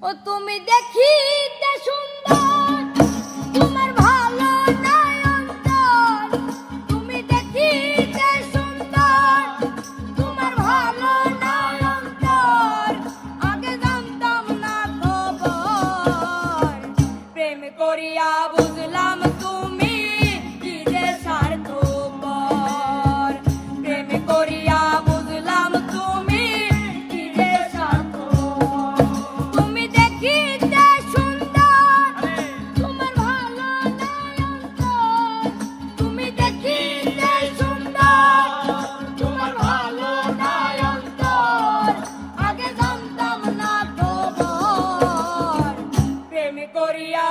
ও তুমি দেখিতে সুন্দর, তোমার ভালো নাই অন্তর। তুমি দেখিতে সুন্দর, তোমার ভালো নাই অন্তর। আগে জানতাম না খবর, প্রেম করিয়া বুঝলাম তুমি কি যে স্বার্থপর। প্রেম করিয়া বুঝলাম তুমি কি যে স্বার্থপর। তুমি দেখিতে সুন্দর, তোমার ভালো নাই অন্তর। তুমি দেখিতে সুন্দর, তোমার ভালো নাই অন্তর। আগে জানতাম না খবর, প্রেম করিয়া